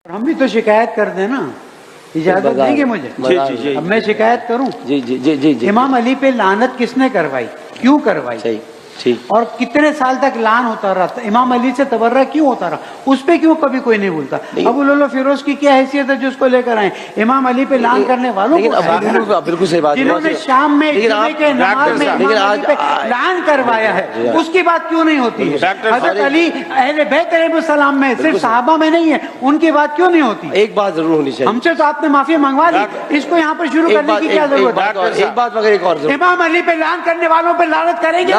ہم بھی تو شکایت کر دیں نا، اجازت دیں گے مجھے؟ اب میں شکایت کروں؟ جی جی جی جی جی امام علی پہ لعنت کس نے کروائی، کیوں کروائی، صحیح ٹھیک. اور کتنے سال تک لعن ہوتا رہا، امام علی سے تبرہ کیوں ہوتا رہا، اس پہ کیوں کبھی کوئی نہیں بولتا؟ ابو لولو فیروز کی کیا حیثیت ہے جو اس کو لے کر آئے؟ امام علی پہ لعن کرنے والوں کو بالکل صحیح بات، جنہوں نے شام میں جمعے کے نماز میں امام علی پہ لعن کروایا ہے، اس کی بات کیوں نہیں ہوتی ہے؟ حضرت علی اہل بیت علیہ السلام میں صرف صحابہ میں نہیں ہے، ان کی بات کیوں نہیں ہوتی؟ ایک بات ضرور ہونی چاہیے. ہم سے تو آپ نے معافی منگوا لی، اس کو یہاں پر شروع کرنے کی کیا ضرورت ہے؟ ایک بات مگر ایک اور ضرور. امام علی پہ لعن کرنے والوں پہ لعنت کریں گے؟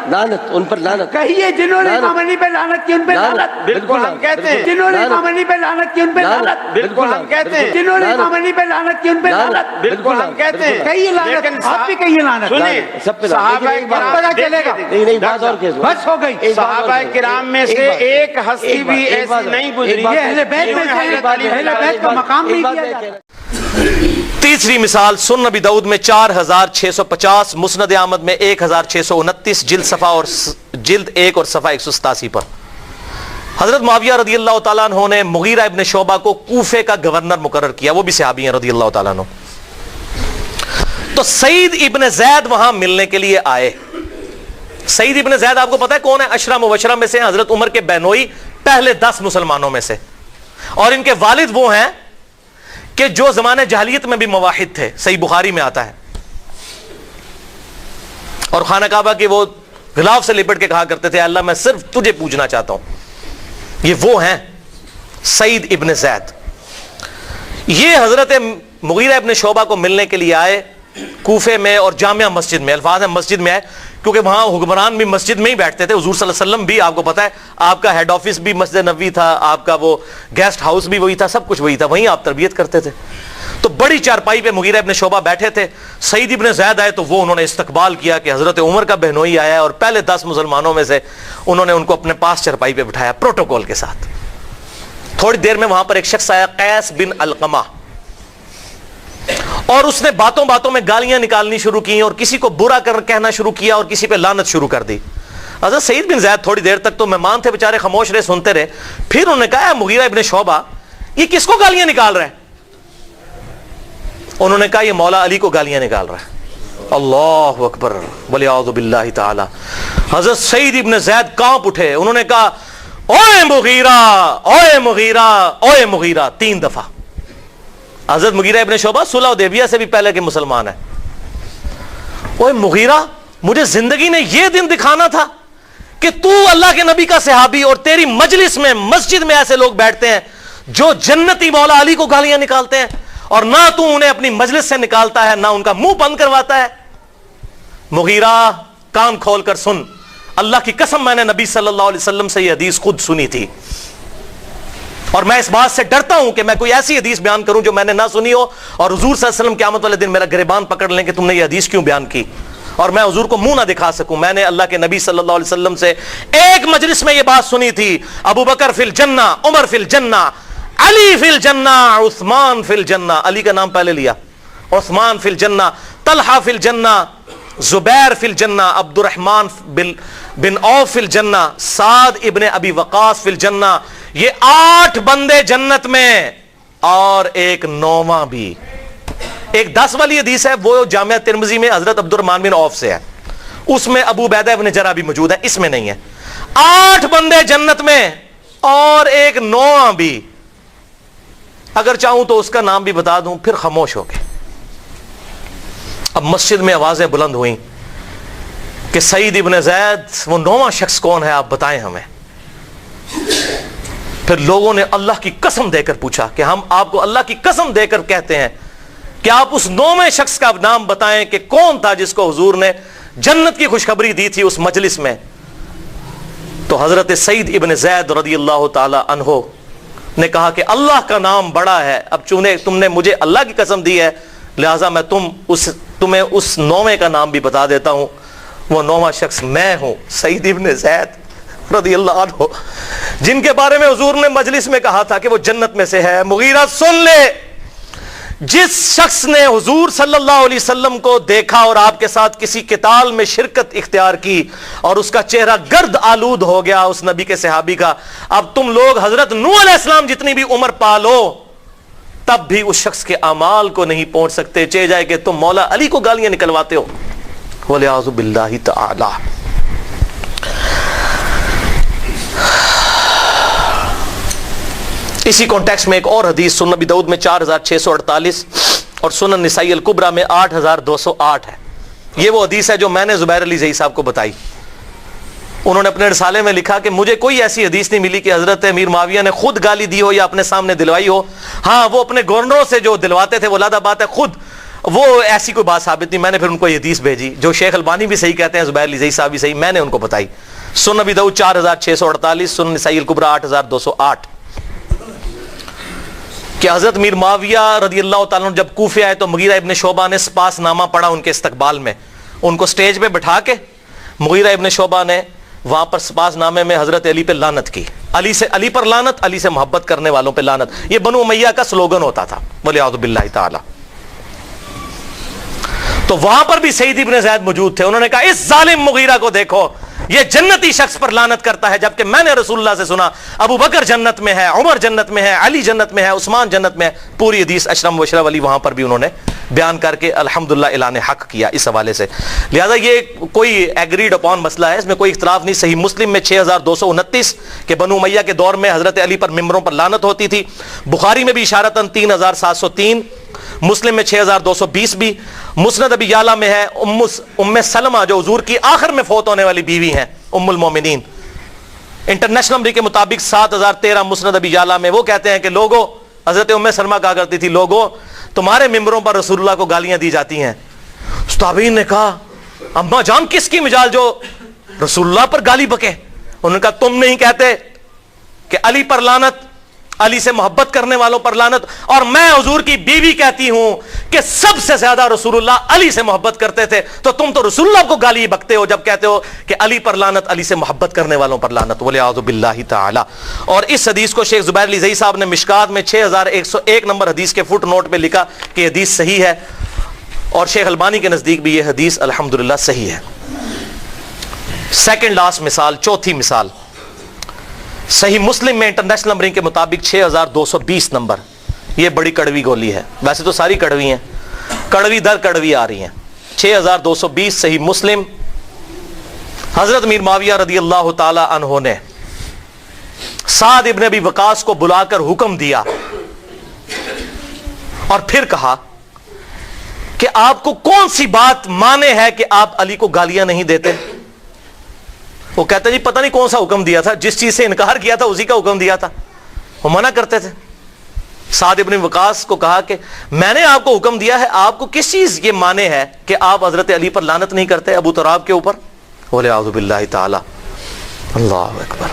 لعنت ان پر لعنت. کہیے جنہوں نے امام علی پہ لعنت کی ان پہ لعنت. بالکل ہم کہتے ہیں. جنہوں نے امام علی پہ لعنت کی ان پہ لعنت. بالکل ہم کہتے ہیں. جنہوں نے امام علی پہ لعنت کی ان پہ لعنت. بالکل ہم کہتے ہیں. کہیے لعنت، آپ بھی کہیے لعنت. سب پہ صحابہ کرام پتہ چلے گا. نہیں بات اور کیسے بس ہو گئی. صحابہ کرام میں سے ایک ہستی بھی ایسی نہیں گزری. یہ اہل بیت میں سے اہل بیت کا مقام نہیں کیا جاتا. تیسری مثال سنن نبی داؤد میں 4650، مسند احمد میں 1629، جلد 1 اور صفحہ 187 پر. حضرت معاویہ رضی اللہ تعالیٰ عنہ نے مغیرہ ابن شعبہ کو کوفے کا گورنر مقرر کیا، وہ بھی صحابی ہیں رضی اللہ تعالیٰ عنہ. تو سعید ابن زید وہاں ملنے کے لیے آئے. سعید ابن زید آپ کو پتا ہے کون ہے؟ عشرہ مبشرہ میں سے حضرت عمر کے بہنوئی، پہلے 10 مسلمانوں میں سے، اور ان کے والد وہ ہیں کہ جو زمانے جاہلیت میں بھی موحد تھے، صحیح بخاری میں آتا ہے، اور خانہ کعبہ کے وہ غلاف سے لپٹ کے کہا کرتے تھے اللہ میں صرف تجھے پوجنا چاہتا ہوں. یہ وہ ہیں سعید ابن زید. یہ حضرت مغیرہ ابن شعبہ کو ملنے کے لیے آئے کوفے میں، اور جامعہ مسجد میں، الفاظ ہیں مسجد میں آئے کیونکہ وہاں حکمران بھی مسجد میں ہی بیٹھتے تھے. حضور صلی اللہ علیہ وسلم بھی آپ کو پتا ہے آپ کا ہیڈ آفس بھی مسجد نبوی تھا، آپ کا وہ گیسٹ ہاؤس بھی وہی تھا، سب کچھ وہی تھا، وہیں آپ تربیت کرتے تھے. تو بڑی چارپائی پہ مغیرہ ابن شعبہ بیٹھے تھے. سعید ابن زید آئے تو وہ انہوں نے استقبال کیا کہ حضرت عمر کا بہنوئی آیا ہے، اور پہلے 10 مسلمانوں میں سے انہوں نے ان کو اپنے پاس چارپائی پہ بٹھایا پروٹوکول کے ساتھ. تھوڑی دیر میں وہاں پر ایک شخص آیا قیس بن علقمہ، اور اس نے باتوں باتوں میں گالیاں نکالنی شروع کی اور کسی کو برا کہنا شروع کیا اور کسی پہ لعنت شروع کر دی. حضرت سعید بن زید تھوڑی دیر تک تو مہمان تھے بیچارے، خاموش رہے، سنتے رہے. پھر انہوں نے کہا مغیرہ ابن شعبہ یہ کس کو گالیاں نکال رہا ہے؟ انہوں نے کہا یہ مولا علی کو گالیاں نکال رہا ہے. اللہ اکبر والیعوذ باللہ تعالی. حضرت سعید ابن زید کانپ اٹھے. انہوں نے کہا اوے مغیرہ، اوے مغیرہ، اوے مغیرہ 3 دفعہ. حضرت مغیرہ ابن شعبہ صلح حدیبیہ سے بھی پہلے کے مسلمان ہیں. اوے مغیرہ، مجھے زندگی نے یہ دن دکھانا تھا کہ تو اللہ کے نبی کا صحابی اور تیری مجلس میں مسجد میں ایسے لوگ بیٹھتے ہیں جو جنتی مولا علی کو گالیاں نکالتے ہیں، اور نہ تو انہیں اپنی مجلس سے نکالتا ہے نہ ان کا منہ بند کرواتا ہے. مغیرہ کان کھول کر سن، اللہ کی قسم میں نے نبی صلی اللہ علیہ وسلم سے یہ حدیث خود سنی تھی، اور میں اس بات سے ڈرتا ہوں کہ میں کوئی ایسی حدیث بیان کروں جو میں نے نہ سنی ہو، اور حضور صلی اللہ علیہ وسلم قیامت والے دن میرا گریبان پکڑ لیں کہ تم نے یہ حدیث کیوں بیان کی، اور میں حضور کو منہ نہ دکھا سکوں. میں نے اللہ کے نبی صلی اللہ علیہ وسلم سے ایک مجلس میں یہ بات سنی تھی، ابو بکر فی الجنہ، عمر فی الجنہ، علی فی الجنہ، عثمان فی الجنہ، علی کا نام پہلے لیا، عثمان فی الجنہ، طلحہ فی الجنہ، زبیر فی الجنہ، عبد الرحمن بن عوف فی الجنہ، سعد ابن ابی وقاص فی الجنہ. یہ 8 بندے جنت میں، اور ایک 9واں بھی. ایک 10 والی حدیث ہے وہ جامعہ ترمذی میں حضرت عبد الرحمن بن عوف سے ہے، اس میں ابو عبیدہ ابن جرح بھی موجود ہے، اس میں نہیں ہے. 8 بندے جنت میں اور ایک 9واں بھی. اگر چاہوں تو اس کا نام بھی بتا دوں، پھر خاموش ہو گئے. اب مسجد میں آوازیں بلند ہوئیں کہ سعید ابن زید وہ 9واں شخص کون ہے آپ بتائیں ہمیں. پھر لوگوں نے اللہ کی قسم دے کر پوچھا کہ ہم آپ کو اللہ کی قسم دے کر کہتے ہیں کہ آپ اس 9ویں شخص کا نام بتائیں کہ کون تھا جس کو حضور نے جنت کی خوشخبری دی تھی اس مجلس میں. تو حضرت سعید ابن زید رضی اللہ تعالی عنہ نے کہا کہ اللہ کا نام بڑا ہے، اب چونکہ تم نے مجھے اللہ کی قسم دی ہے لہٰذا میں تمہیں اس 9ویں کا نام بھی بتا دیتا ہوں. وہ 9واں شخص میں ہوں، سعید ابن زید رضی اللہ عنہ، جن کے بارے میں حضور نے مجلس میں کہا تھا کہ وہ جنت میں سے ہے. مغیرہ سن لے جس شخص نے حضور صلی اللہ علیہ وسلم کو دیکھا اور آپ کے ساتھ کسی قتال میں شرکت اختیار کی اور اس کا چہرہ گرد آلود ہو گیا اس نبی کے صحابی کا، اب تم لوگ حضرت نوح علیہ السلام جتنی بھی عمر پالو تب بھی اس شخص کے اعمال کو نہیں پہنچ سکتے، چہ جائے کہ تم مولا علی کو گالیاں نکلواتے ہو، وَلِعَوْذُ بِاللَّهِ تَعَالَى۔ اسی کانٹیکسٹ میں ایک اور حدیث سنن نبی داؤد میں 4648 اور سنن نسائی الکبریٰ میں 8208 ہے۔ یہ وہ حدیث ہے جو میں نے زبیر علی زئی صاحب کو بتائی۔ انہوں نے اپنے رسالے میں لکھا کہ مجھے کوئی ایسی حدیث نہیں ملی کہ حضرت امیر معاویہ نے خود گالی دی ہو یا اپنے سامنے دلوائی ہو۔ ہاں وہ اپنے گورنروں سے جو دلواتے تھے وہ علیحدہ بات ہے، خود وہ ایسی کوئی بات ثابت نہیں۔ میں نے پھر ان کو یہ حدیث بھیجی جو شیخ البانی بھی صحیح کہتے ہیں، زبیر علی زئی صاحب بھی صحیح، میں نے ان کو بتائی۔ سنن نبی داؤد 4648، سنن نسائی الکبریٰ 8208 کہ حضرت امیر معاویہ رضی اللہ تعالیٰ عنہ جب کوفے آئے تو مغیرہ ابن شعبہ نے سپاس نامہ پڑھا ان کے استقبال میں، ان کو سٹیج پہ بٹھا کے مغیرہ ابن شعبہ نے وہاں پر سپاس نامے میں حضرت علی پہ لعنت کی، علی پر لعنت، علی سے محبت کرنے والوں پہ لعنت، یہ بنو امیہ کا سلوگن ہوتا تھا، وَلِعَوْذُ بِاللَّهِ تعالی۔ تو وہاں پر بھی سعید ابن زید موجود تھے، انہوں نے کہا اس ظالم مغیرہ کو دیکھو، یہ جنتی شخص پر لعنت کرتا ہے، جبکہ میں نے رسول اللہ سے سنا ابو بکر جنت میں ہے، عمر جنت میں ہے، علی جنت میں ہے، عثمان جنت میں ہے۔ پوری حدیث اشرم و اشرف علی وہاں پر بھی انہوں نے بیان کر کے الحمدللہ اعلان حق کیا اس حوالے سے۔ لہذا یہ کوئی ایگریڈ اپون مسئلہ ہے، اس میں کوئی اختلاف نہیں۔ صحیح مسلم میں 6229 کہ بنو امیہ کے دور میں حضرت علی پر ممبروں پر لعنت ہوتی تھی۔ بخاری میں بھی اشارتاً 3703، مسلم میں 6220 بھی، مسند ابی یعلا میں ہے ام سلمہ جو حضور کی آخر میں فوت ہونے والی بیوی ہیں، ام المومنین، انٹرنیشنل نمبر کے مطابق 7013 مسند ابی یعلا میں، وہ کہتے ہیں کہ لوگوں، حضرت ام سلمہ کہا کرتی تھی لوگوں تمہارے ممبروں پر رسول اللہ کو گالیاں دی جاتی ہیں۔ تابعین نے کہا اماں جان کس کی مجال جو رسول اللہ پر گالی بکے؟ انہوں نے کہا تم نہیں کہتے کہ علی پر لعنت، علی سے محبت کرنے والوں پر لعنت، اور میں حضور کی بیوی کہتی ہوں کہ سب سے زیادہ رسول اللہ علی سے محبت کرتے تھے، تو تم تو رسول اللہ کو گالی بکتے ہو جب کہتے ہو کہ علی پر لعنت، علی سے محبت کرنے والوں پر لعنت، وَلِعَوْذُ بِاللَّهِ تعالی۔ اور اس حدیث کو شیخ زبیر علی زئی صاحب نے مشکات میں 6101 نمبر حدیث کے فٹ نوٹ پہ لکھا کہ حدیث صحیح ہے، اور شیخ البانی کے نزدیک بھی یہ حدیث الحمدللہ صحیح ہے۔ سیکنڈ لاسٹ مثال، چوتھی مثال، صحیح مسلم میں انٹرنیشنل نمبرنگ کے مطابق 6220 نمبر، یہ بڑی کڑوی گولی ہے، ویسے تو ساری کڑوی ہیں، کڑوی در کڑوی آ رہی ہیں۔ 6220 صحیح مسلم، حضرت امیر معاویہ رضی اللہ تعالی عنہ نے سعد ابن ابی وقاص کو بلا کر حکم دیا اور پھر کہا کہ آپ کو کون سی بات مانے ہے کہ آپ علی کو گالیاں نہیں دیتے؟ وہ کہتا جی پتہ نہیں کون سا حکم دیا تھا، جس چیز سے انکار کیا تھا اسی کا حکم دیا تھا، وہ منع کرتے تھے۔ سعد ابن وقاص کو کہا کہ میں نے آپ کو حکم دیا ہے، آپ کو کس چیز یہ مانے ہے کہ آپ حضرت علی پر لعنت نہیں کرتے ابو تراب کے اوپر؟ وَلِعَوْذُ بِاللَّهِ تعالی، اللہ اکبر۔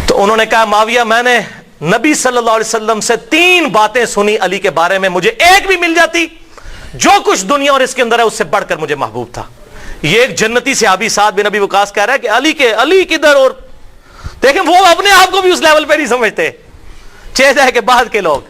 تو انہوں نے کہا معاویہ میں نے نبی صلی اللہ علیہ وسلم سے 3 باتیں سنی علی کے بارے میں، مجھے ایک بھی مل جاتی، جو کچھ دنیا اور اس کے اندر ہے اس سے بڑھ کر مجھے محبوب تھا۔ یہ ایک جنتی صحابی سعد بن ابی وقاص کہہ رہا ہے کہ علی کدھر، اور دیکھیں وہ اپنے آپ کو بھی اس لیول پہ نہیں سمجھتے، چہرہ ہے کہ بعد کے لوگ۔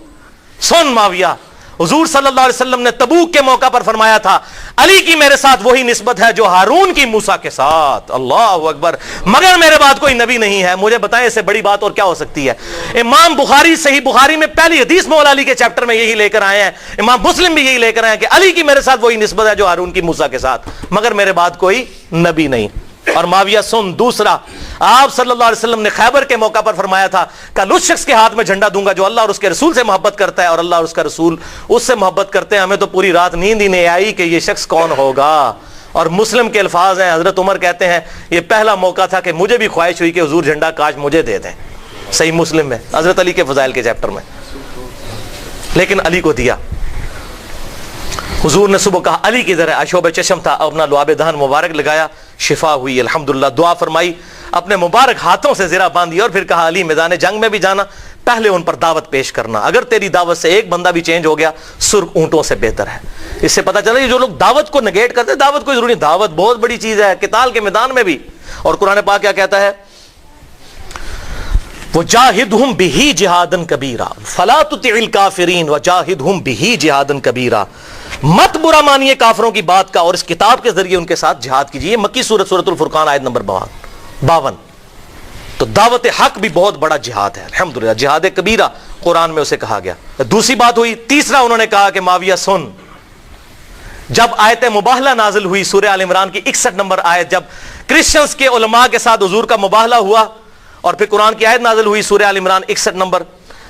سن معاویہ، حضور صلی اللہ علیہ وسلم نے تبوک کے موقع پر فرمایا تھا علی کی میرے ساتھ وہی نسبت ہے جو ہارون کی موسیٰ کے ساتھ، اللہ اکبر، مگر میرے بعد کوئی نبی نہیں ہے۔ مجھے بتائیں اس سے بڑی بات اور کیا ہو سکتی ہے؟ امام بخاری صحیح بخاری میں پہلی حدیث مولا علی کے چیپٹر میں یہی لے کر آئے ہیں، امام مسلم بھی یہی لے کر آئے ہیں کہ علی کی میرے ساتھ وہی نسبت ہے جو ہارون کی موسیٰ کے ساتھ، مگر میرے بعد کوئی نبی نہیں۔ اور معاویہ سن دوسرا، آپ صلی اللہ علیہ وسلم نے خیبر کے موقع پر فرمایا تھا کل اس شخص کے ہاتھ میں جھنڈا دوں گا جو اللہ اور اس کے رسول سے محبت کرتا ہے، اور اللہ اور اس کا رسول اس سے محبت کرتے ہیں، ہمیں تو پوری رات نیند ہی نہیں آئی کہ یہ شخص کون ہوگا۔ اور مسلم کے الفاظ ہیں، حضرت عمر کہتے ہیں یہ پہلا موقع تھا کہ مجھے بھی خواہش ہوئی کہ حضور جھنڈا کاش مجھے دے دیں، صحیح مسلم میں حضرت علی کے فضائل کے چیپٹر میں، لیکن علی کو دیا۔ حضور نے صبح کہا علی کدھر ہے؟ اشوب چشم تھا، اپنا لعاب دہن مبارک لگایا، شفا ہوئی الحمدللہ، دعا فرمائی، اپنے مبارک ہاتھوں سے زرہ باندھی، اور پھر کہا علی میدان جنگ میں بھی جانا، پہلے ان پر دعوت پیش کرنا، اگر تیری دعوت سے ایک بندہ بھی چینج ہو گیا سرخ اونٹوں سے بہتر ہے۔ اس سے پتہ چلا یہ جو لوگ دعوت کو نگیٹ کرتے ہیں، دعوت کوئی ضروری نہیں، دعوت بہت بڑی چیز ہے قتال کے میدان میں بھی۔ اور قرآن پاک کیا کہتا ہے؟ وجاہدہم بہ جہادا کبیرا فلا تطع الکافرین وجاہدہم بہ جہادا کبیرا، مت برا مانیے کافروں کی بات کا اور اس کتاب کے ذریعے ان کے ساتھ جہاد کیجیے. یہ مکی سورۃ الفرقان آیت نمبر 52. تو دعوت حق بھی بہت بڑا جہاد ہے الحمدللہ، جہاد کبیرہ قرآن میں اسے کہا گیا. دوسری بات ہوئی، تیسرا انہوں نے کہا کہ معاویہ سن، جب آیت مباہلہ نازل ہوئی سورہ آل عمران کی 61 نمبر آیت، جب کرسچنز کے علماء کے ساتھ حضور کا مباہلہ ہوا اور پھر قرآن کی آیت نازل ہوئی سورہ آل عمران 61 نمبر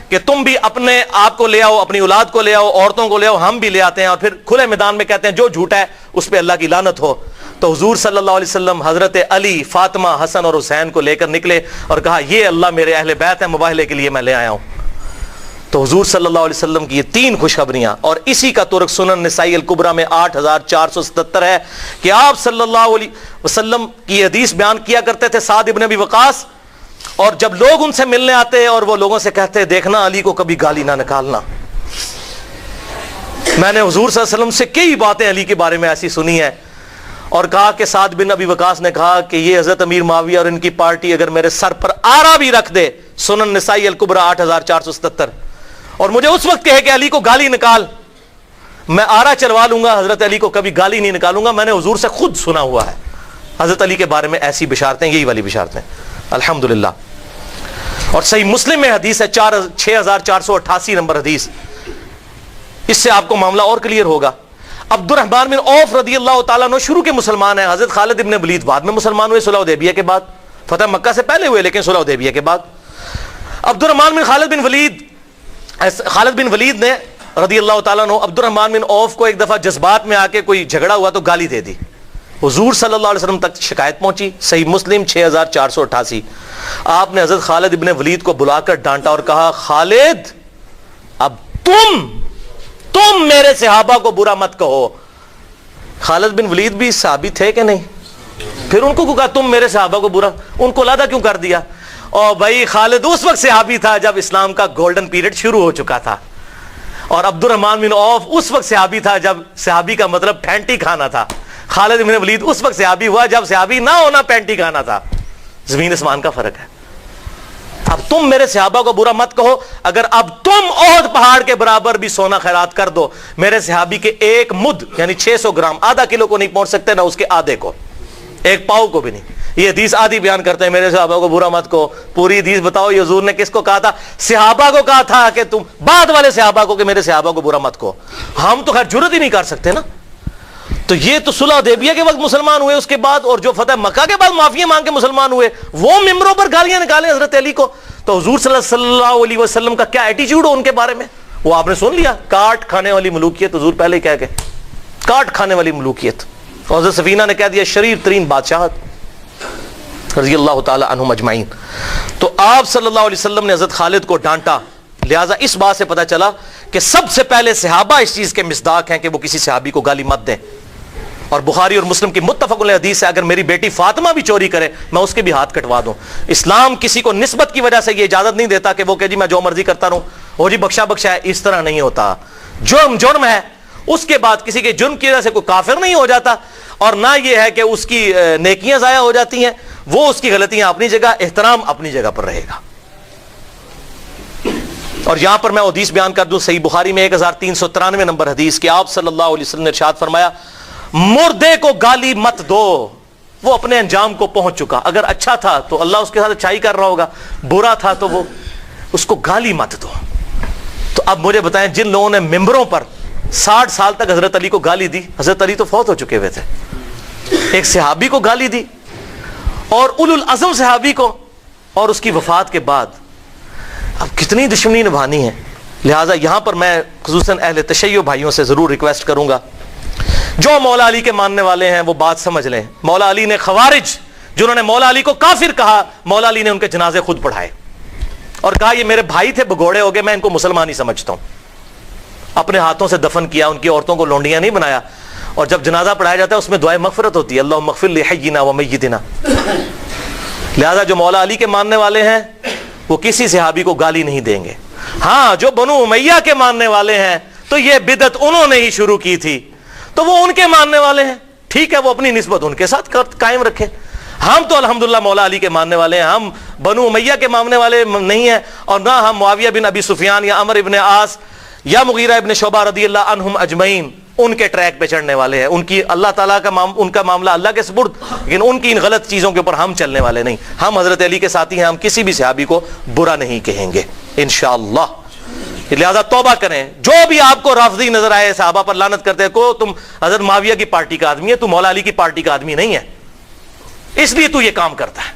کہ تم بھی اپنے آپ کو لے آؤ، اپنی اولاد کو لے آؤ، عورتوں کو لے آؤ، ہم بھی لے آتے ہیں، اور پھر کھلے میدان میں کہتے ہیں جو جھوٹا ہے اس پہ اللہ کی لعنت ہو. تو حضور صلی اللہ علیہ وسلم حضرت علی، فاطمہ، حسن اور حسین کو لے کر نکلے اور کہا یہ اللہ میرے اہل بیت ہیں، مباہلے کے لیے میں لے آیا ہوں. تو حضور صلی اللہ علیہ وسلم کی یہ 3 خوشخبریاں، اور اسی کا ترک سنن نسائی الکبریٰ میں 8477 ہے کہ آپ صلی اللہ علیہ وسلم کی حدیث بیان کیا کرتے تھے سعد ابن ابی وقاص، اور جب لوگ ان سے ملنے آتے اور وہ لوگوں سے کہتے دیکھنا علی کو کبھی گالی نہ نکالنا. میں نے حضور صلی اللہ علیہ وسلم سے کئی باتیں علی کے بارے میں ایسی سنی ہیں، اور کہا کہ سعد بن ابی وقاص نے کہا کہ یہ حضرت امیر معاویہ اور ان کی پارٹی اگر میرے سر پر آرا بھی رکھ دے، سنن نسائی الکبریٰ 8477، اور مجھے اس وقت کہے کہ علی کو گالی نکال، میں آرا چلوا لوں گا، حضرت علی کو کبھی گالی نہیں نکالوں گا. میں نے حضور سے خود سنا ہوا ہے حضرت علی کے بارے میں ایسی بشارتیں، یہی والی بشارتیں الحمدللہ. اور صحیح مسلم میں حدیث ہے 6488 نمبر حدیث، اس سے آپ کو معاملہ اور کلیئر ہوگا. عبد الرحمن بن عوف رضی اللہ تعالیٰ عنہ شروع کے مسلمان ہیں. حضرت خالد ابن ولید بعد میں مسلمان ہوئے، صلح حدیبیہ کے بعد. فتح مکہ سے پہلے ہوئے لیکن صلح حدیبیہ کے بعد. عبد الرحمن بن خالد بن ولید نے رضی اللہ تعالیٰ عنہ عبد الرحمن بن عوف کو ایک دفعہ جذبات میں آ کے کوئی جھگڑا ہوا تو گالی دے دی. حضور صلی اللہ علیہ وسلم تک شکایت پہنچی، صحیح مسلم 6488. آپ نے حضرت خالد ابن ولید کو بلا کر ڈانٹا اور کہا خالد اب تم میرے صحابہ کو برا مت کہو. خالد بن ولید بھی صحابی تھے کہ نہیں؟ پھر ان کو کہا تم میرے صحابہ کو برا، ان کو علیحدہ کیوں کر دیا؟ اور بھائی خالد اس وقت صحابی تھا جب اسلام کا گولڈن پیریڈ شروع ہو چکا تھا، اور عبد الرحمن بن عوف اس وقت صحابی تھا جب صحابی کا مطلب پینٹی کھانا تھا. خالد بن ولید اس وقت صحابی ہوا جب صحابی نہ ہونا پینٹی کھانا تھا. زمین اسمان کا فرق ہے. اب تم میرے صحابہ کو برا مت کہو، اگر اب تم احد پہاڑ کے برابر بھی سونا خیرات کر دو، میرے صحابی کے ایک مد یعنی 600 گرام، آدھا کلو کو نہیں پہنچ سکتے، نہ اس کے آدھے کو، ایک پاؤ کو بھی نہیں. یہ حدیث آدھی بیان کرتے ہیں میرے صحابہ کو برا مت کہو. پوری حدیث بتاؤ یہ حضور نے کس کو کہا تھا؟ صحابہ کو کہا تھا کہ تم بعد والے صحابہ کو کہ میرے صحابہ کو برا مت کہو. ہم تو خیر جرت ہی نہیں کر سکتے نا. تو یہ تو صلح حدیبیہ کے وقت مسلمان ہوئے، اس کے بعد اور جو فتح مکہ کے بعد معافی مانگ کے مسلمان ہوئے، وہ ممبروں پر گالیاں نکالیں حضرت علی کو. تو حضور صلی اللہ علیہ وسلم کا کیا ایٹیچیوڈ ہو ان کے بارے میں وہ آپ نے سن لیا. کاٹ کھانے والی ملوکیت، حضور پہلے کہہ کے کاٹ کھانے والی ملوکیت. اور حضرت سفینہ نے کہہ دیا شریر ترین بادشاہت رضی اللہ تعالی عنہم اجمعین. تو آپ صلی اللہ علیہ وسلم نے حضرت خالد کو ڈانٹا. لہٰذا اس بات سے پتہ چلا کہ سب سے پہلے صحابہ اس چیز کے مصداق ہیں کہ وہ کسی صحابی کو گالی مت دیں. اور بخاری اور مسلم کی متفق علیہ حدیث ہے اگر میری بیٹی فاطمہ بھی چوری کرے میں اس کے بھی ہاتھ کٹوا دوں. اسلام کسی کو نسبت کی وجہ سے یہ اجازت نہیں دیتا کہ وہ کہ جی میں جو مرضی کرتا رہوں، وہ جی بخشا بخشا ہے. اس طرح نہیں ہوتا. جرم ہے، اس کے بعد کسی کے جرم کی وجہ سے کوئی کافر نہیں ہو جاتا، اور نہ یہ ہے کہ اس کی نیکیاں ضائع ہو جاتی ہیں. وہ اس کی غلطیاں اپنی جگہ، احترام اپنی جگہ پر رہے گا. اور یہاں پر میں حدیث بیان کر دوں صحیح بخاری میں 1393 نمبر حدیث کہ آپ صلی اللہ علیہ وسلم نے ارشاد فرمایا مردے کو گالی مت دو، وہ اپنے انجام کو پہنچ چکا. اگر اچھا تھا تو اللہ اس کے ساتھ اچھائی کر رہا ہوگا، برا تھا تو وہ اس کو گالی مت دو. تو اب مجھے بتائیں جن لوگوں نے ممبروں پر 60 سال تک حضرت علی کو گالی دی، حضرت علی تو فوت ہو چکے ہوئے تھے، ایک صحابی کو گالی دی اور اولو العزم صحابی کو، اور اس کی وفات کے بعد اب کتنی دشمنی نبھانی ہے. لہٰذا یہاں پر میں خصوصاً اہل تشیع بھائیوں سے ضرور ریکویسٹ کروں گا جو مولا علی کے ماننے والے ہیں وہ بات سمجھ لیں. مولا علی نے خوارج جنہوں نے مولا علی کو کافر کہا، مولا علی نے ان کے جنازے خود پڑھائے اور کہا یہ میرے بھائی تھے بگوڑے ہو گئے، میں ان کو مسلمان ہی سمجھتا ہوں. اپنے ہاتھوں سے دفن کیا، ان کی عورتوں کو لونڈیاں نہیں بنایا. اور جب جنازہ پڑھایا جاتا ہے اس میں دعائے مغفرت ہوتی ہے، اللہم اغفر لحینا و میتنا. لہذا جو مولا علی کے ماننے والے ہیں وہ کسی صحابی کو گالی نہیں دیں گے. ہاں جو بنو امیہ کے ماننے والے ہیں تو یہ بدعت انہوں نے ہی شروع کی تھی، تو وہ ان کے ماننے والے ہیں، ٹھیک ہے، وہ اپنی نسبت ان کے ساتھ قائم رکھیں. ہم تو الحمدللہ مولا علی کے ماننے والے ہیں، ہم بنو امیہ کے ماننے والے نہیں ہیں، اور نہ ہم معاویہ بن ابی سفیان یا عمر ابن عاص یا مغیرہ ابن شعبہ رضی اللہ عنہم اجمعین ان کے ٹریک پہ چڑھنے والے ہیں. ان کی اللہ تعالیٰ کا ان کا معاملہ اللہ کے سپرد، لیکن ان کی ان غلط چیزوں کے اوپر ہم چلنے والے نہیں. ہم حضرت علی کے ساتھی ہیں، ہم کسی بھی صحابی کو برا نہیں کہیں گے انشاءاللہ. لہذا توبہ کریں. جو بھی آپ کو رافضی نظر آئے صحابہ پر لعنت کرتے ہیں، کو تم حضرت معاویہ کی پارٹی کا آدمی ہے، تو مولا علی کی پارٹی کا آدمی نہیں ہے، اس لیے تو یہ کام کرتا ہے.